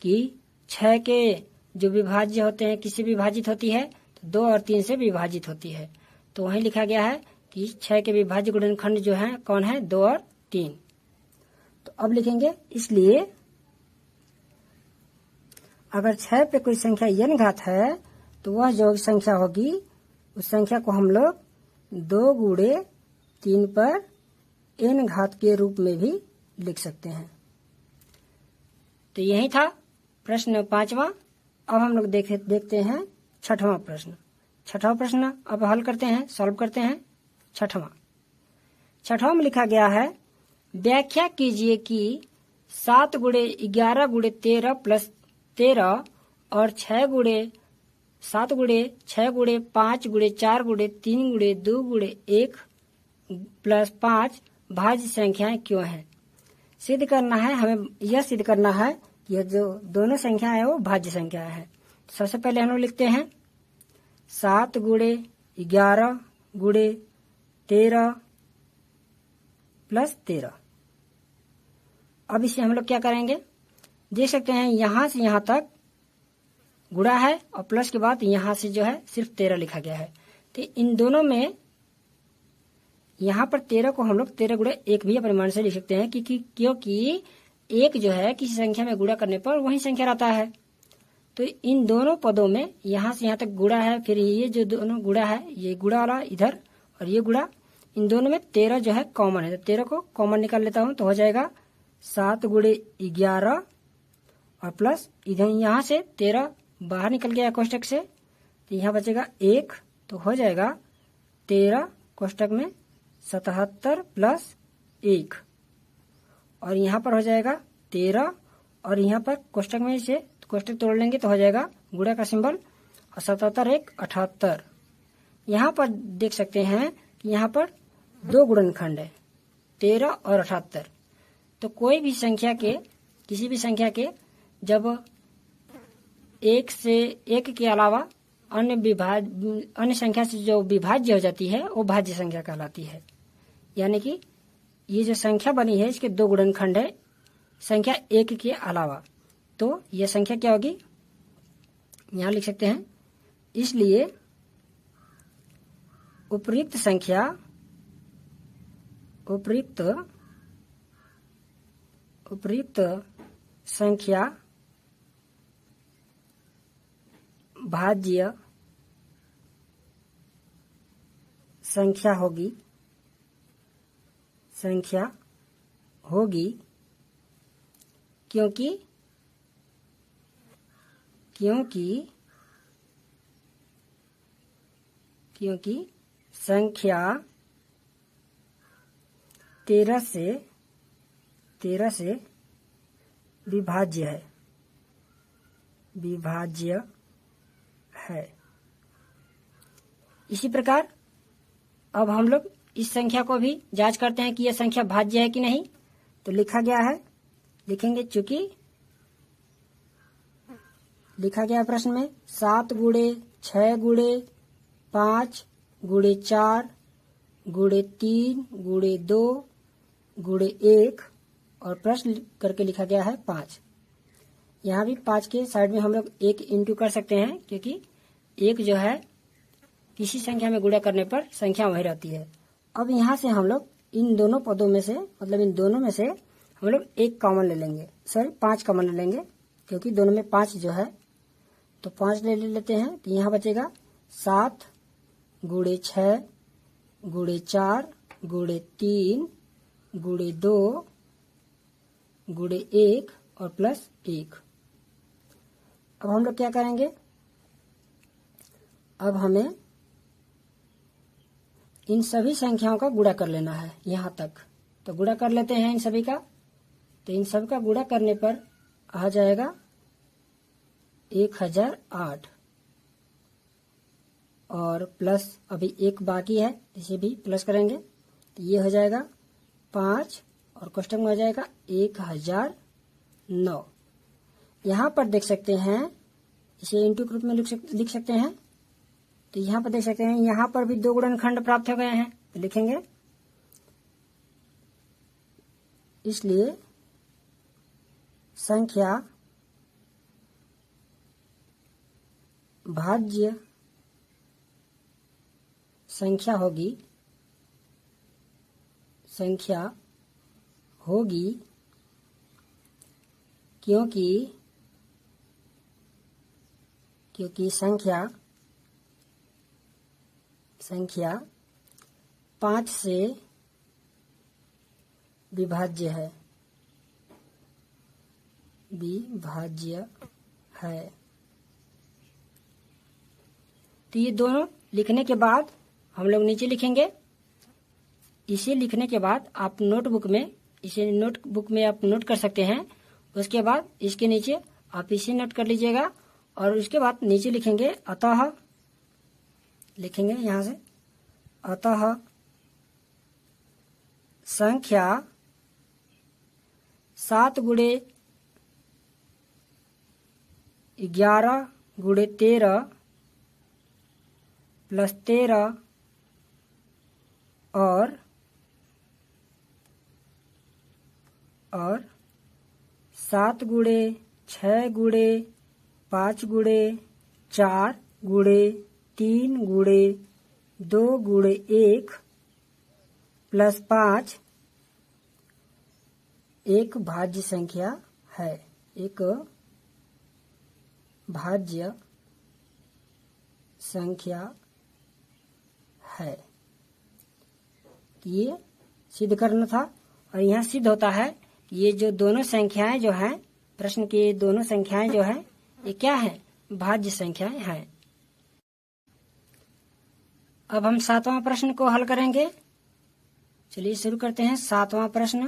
कि 6 के जो विभाज्य होते हैं, किसी विभाजित होती है तो 2 और 3 से विभाजित होती है। तो वहीं लिखा गया है कि 6 के विभाज्य गुणनखंड जो है कौन है, 2 और 3। तो अब लिखेंगे, इसलिए अगर 6 पे कोई संख्या n घात है तो वह जो संख्या होगी उस संख्या को हम लोग 2 गुणे 3 पर n घात के रूप में भी लिख सकते हैं। तो यही था प्रश्न 5वां। अब हम लोग देखते हैं 6वां प्रश्न। 6वां प्रश्न अब हल करते हैं, सॉल्व करते हैं। 6वां में लिखा गया है, व्याख्या कीजिए कि 7 गुणे 11 गुणे 13 प्लस 13 और 6 गुणे 7 गुणे 6 गुणे 5 गुणे 4 गुणे 3 गुणे 2 गुणे 1 प्लस 5 भाज्य संख्याएं क्यों हैं। सिद्ध करना है, हमें यह सिद्ध करना है कि यह जो दोनों संख्या है वो भाज्य संख्या है। सबसे पहले हम लोग लिखते हैं 7 गुणे 11 गुणे 13 प्लस 13। अब इसे हम लोग क्या करेंगे, देख सकते हैं यहां से यहां तक गुणा है और प्लस के बाद यहां से जो है सिर्फ 13 लिखा गया है। तो इन दोनों में यहाँ पर 13 को हम लोग 13 गुणे 1 भी परिमाण से लिख सकते हैं, क्योंकि 1 जो है किसी संख्या में गुणा करने पर वही संख्या रहता है। तो इन दोनों पदों में यहाँ से यहाँ तक गुणा है, फिर ये जो दोनों गुणा है, ये गुणा वाला इधर और ये गुणा, इन दोनों में 13 जो है कॉमन है। तो 13 को कॉमन निकाल लेता हूँ तो हो जाएगा 7 गुणे 11 और प्लस इधर यहाँ से 13 बाहर निकल गया कोष्टक से, तो यहाँ बचेगा 1, तो हो जाएगा 13 कोष्टक में 77 प्लस 1 और यहाँ पर हो जाएगा 13 और यहाँ पर कोष्टक में से कोष्टक तोड़ लेंगे तो हो जाएगा गुणा का सिंबल और 77 1 78। यहाँ पर देख सकते हैं कि यहाँ पर 2 गुणनखंड है 13 और 78। तो कोई भी संख्या के, किसी भी संख्या के जब 1 के अलावा अन्य संख्या से जो विभाज्य हो जाती है वो भाज्य संख्या कहलाती है। यानी कि ये जो संख्या बनी है इसके 2 गुणनखंड है संख्या 1 के अलावा, तो यह संख्या क्या होगी, यहाँ लिख सकते हैं। इसलिए उपर्युक्त उपर्युक्त संख्या भाज्य संख्या होगी क्योंकि संख्या 13 से विभाज्य है। इसी प्रकार अब हम लोग इस संख्या को भी जांच करते हैं कि यह संख्या भाज्य है कि नहीं। तो लिखा गया है, लिखेंगे, चूंकि लिखा गया है प्रश्न में 7 गुणे 6 गुणे 5 गुणे 4 गुणे 3 गुणे 2 गुणे 1 और प्रश्न करके लिखा गया है 5। यहाँ भी 5 के साइड में हम लोग 1 इंटू कर सकते हैं, क्योंकि 1 जो है किसी संख्या में गुणा करने पर संख्या वही रहती है। अब यहाँ से हम लोग इन दोनों पदों में से, मतलब इन दोनों में से हम लोग 1 कॉमन ले लेंगे, 5 कॉमन ले लेंगे, क्योंकि दोनों में 5 जो है, तो 5 ले लेते हैं। तो यहाँ बचेगा 7 गुणे 6 गुणे 4 गुणे 3 गुणे 2 गुणे 1 और प्लस 1। अब हम लोग क्या करेंगे, अब हमें इन सभी संख्याओं का गुणा कर लेना है यहाँ तक। तो गुणा कर लेते हैं इन सभी का। तो इन सब का गुणा करने पर आ जाएगा 1008 और प्लस अभी 1 बाकी है, इसे भी प्लस करेंगे। तो ये हो जाएगा 5 और कोष्टक में हो जाएगा 1009। यहाँ पर देख सकते हैं, इसे इंटू के रूप में लिख सकते हैं। तो यहाँ पर देख सकते हैं, यहाँ पर भी 2 गुणनखंड प्राप्त हो गए हैं। तो लिखेंगे, इसलिए संख्या भाज्य संख्या होगी क्योंकि संख्या 5 से विभाज्य है। तो ये दोनों लिखने के बाद हम लोग नीचे लिखेंगे। इसे लिखने के बाद आप नोटबुक में आप नोट कर सकते हैं। उसके बाद इसके नीचे आप इसे नोट कर लीजिएगा और उसके बाद नीचे लिखेंगे अतः, लिखेंगे यहाँ से, अतः संख्या 7 गुणे 11 गुणे 13 प्लस 13 और 7 गुणे 6 गुणे 5 गुणे 4 गुणे 3 गुणे 2 गुणे 1 प्लस 5 एक भाज्य संख्या है। एक भाज्य संख्या है। ये सिद्ध करना था और यहाँ सिद्ध होता है कि ये जो दोनों संख्याएं जो हैं, प्रश्न की दोनों संख्याएं जो हैं, ये क्या है, भाज्य संख्याएं हैं। अब हम 7वां प्रश्न को हल करेंगे। चलिए शुरू करते हैं 7वां प्रश्न।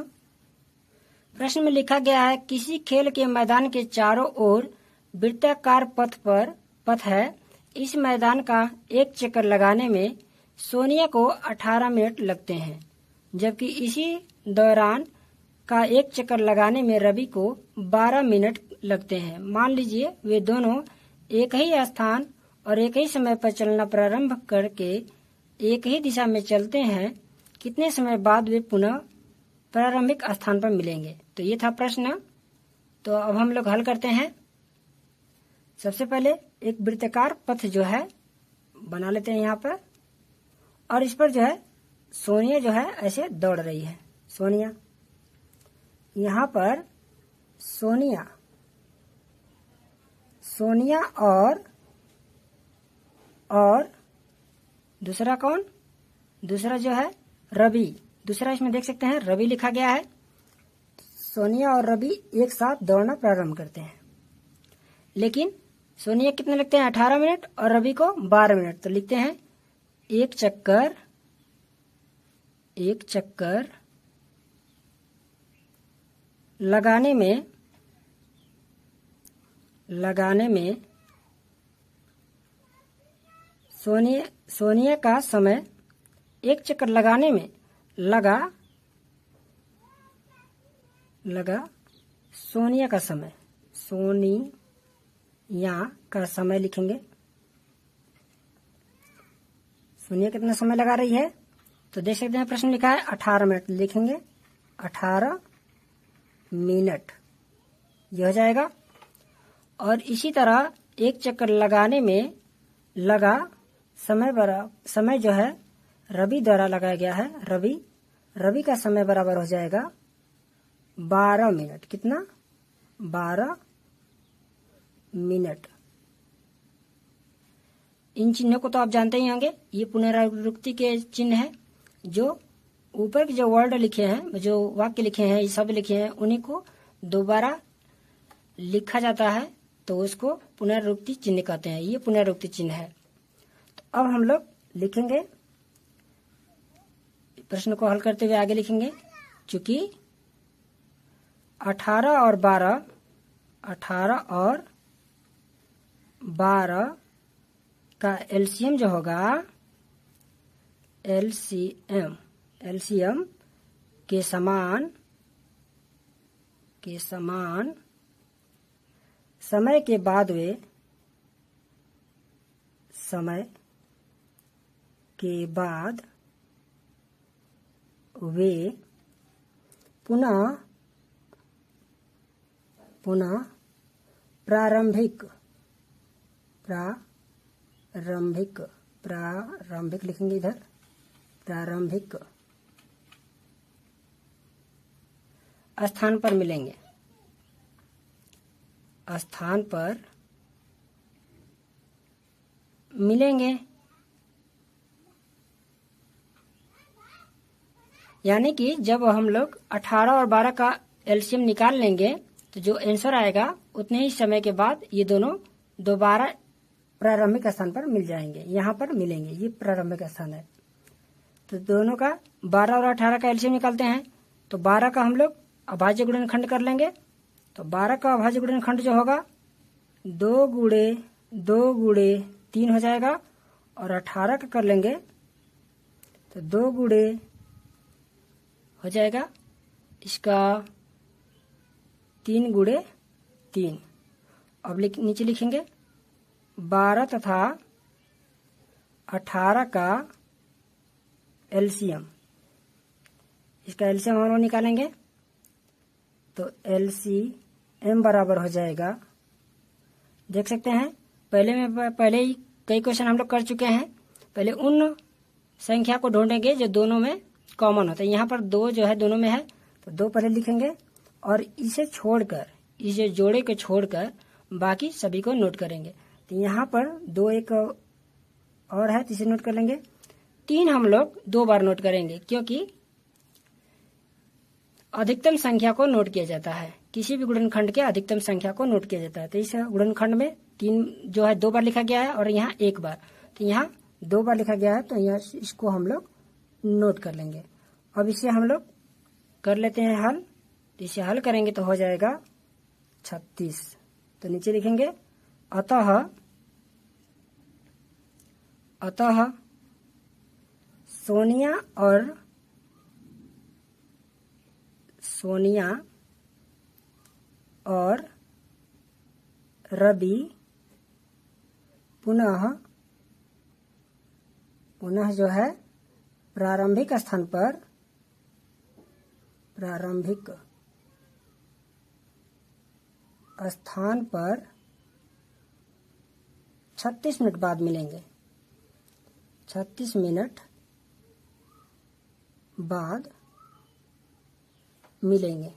प्रश्न में लिखा गया है, किसी खेल के मैदान के चारों ओर वृत्ताकार पथ है। इस मैदान का एक चक्कर लगाने में सोनिया को 18 मिनट लगते हैं, जबकि इसी दौरान का एक चक्कर लगाने में रवि को 12 मिनट लगते हैं। मान लीजिए वे दोनों एक ही स्थान और एक ही समय पर चलना प्रारंभ करके एक ही दिशा में चलते हैं। कितने समय बाद वे पुनः प्रारंभिक स्थान पर मिलेंगे। तो ये था प्रश्न। तो अब हम लोग हल करते हैं। सबसे पहले एक वृत्ताकार पथ जो है बना लेते हैं यहाँ पर, और इस पर जो है सोनिया जो है ऐसे दौड़ रही है। सोनिया यहाँ पर सोनिया और दूसरा कौन, दूसरा जो है रवि, दूसरा इसमें देख सकते हैं रवि लिखा गया है। सोनिया और रवि एक साथ दौड़ना प्रारंभ करते हैं, लेकिन सोनिया कितने लगते हैं 18 मिनट और रवि को 12 मिनट। तो लिखते हैं एक चक्कर लगाने में सोनिया का समय, एक चक्कर लगाने में लगा सोनिया का समय, सोनिया का समय लिखेंगे। सोनिया कितना समय लगा रही है, तो देख सकते हैं प्रश्न लिखा है 18 मिनट, लिखेंगे 18 मिनट, यह हो जाएगा। और इसी तरह एक चक्कर लगाने में लगा समय जो है रवि द्वारा लगाया गया है, रवि का समय बराबर हो जाएगा 12 मिनट। कितना, 12 मिनट। इन चिन्हों को तो आप जानते ही होंगे, ये पुनरावृत्ति के चिन्ह है। जो ऊपर के जो वर्ड लिखे हैं, जो वाक्य लिखे हैं, ये सब लिखे हैं, उन्हीं को दोबारा लिखा जाता है तो उसको पुनरावृत्ति चिन्ह कहते हैं। ये पुनरावृत्ति चिन्ह है। तो अब हम लोग लिखेंगे, प्रश्न को हल करते हुए आगे लिखेंगे। चूंकि 18 और 12 का एलसीएम जो होगा, एलसीएम के समान समय के बाद वे पुनः प्रारंभिक लिखेंगे इधर, प्रारंभिक स्थान पर मिलेंगे, यानी कि जब हम लोग 18 और 12 का एलसीएम निकाल लेंगे तो जो आंसर आएगा उतने ही समय के बाद ये दोनों दोबारा प्रारंभिक स्थान पर मिल जाएंगे, यहाँ पर मिलेंगे। ये प्रारंभिक स्थान है। तो दोनों का 12 और 18 का एलसीएम निकालते हैं तो 12 का हम लोग अभाज्य गुणनखंड कर लेंगे। तो 12 का अभाज्य गुणनखंड जो होगा 2 गुणे 3 हो जाएगा, और 18 का कर लेंगे तो 2 गुणे हो जाएगा इसका 3 गुणे 3। अब नीचे लिखेंगे 12 तथा 18 का एलसीएम, इसका एलसीएम हम लोग निकालेंगे तो एलसीएम बराबर हो जाएगा, देख सकते हैं पहले ही कई क्वेश्चन हम लोग कर चुके हैं। पहले उन संख्या को ढूंढेंगे जो दोनों में कॉमन होता है। यहाँ पर 2 जो है दोनों में है तो 2 पहले लिखेंगे, और इसे छोड़कर, इस जोड़े को छोड़कर बाकी सभी को नोट करेंगे। तो यहाँ पर 2 एक और है तो इसे नोट कर लेंगे। 3 हम लोग 2 बार नोट करेंगे, क्योंकि अधिकतम संख्या को नोट किया जाता है, किसी भी गुणनखंड के अधिकतम संख्या को नोट किया जाता है। तो इस गुणनखंड में 3 जो है 2 बार लिखा गया है और यहाँ 1 बार, तो यहाँ 2 बार लिखा गया है, तो यहाँ इसको हम लोग नोट कर लेंगे। अब इसे हम लोग कर लेते हैं हल। तो इसे हल करेंगे तो हो जाएगा 36। तो नीचे लिखेंगे अतः सोनिया और रवि पुनः जो है प्रारंभिक स्थान पर 36 मिनट बाद मिलेंगे, 36 मिनट बाद मिलेंगे।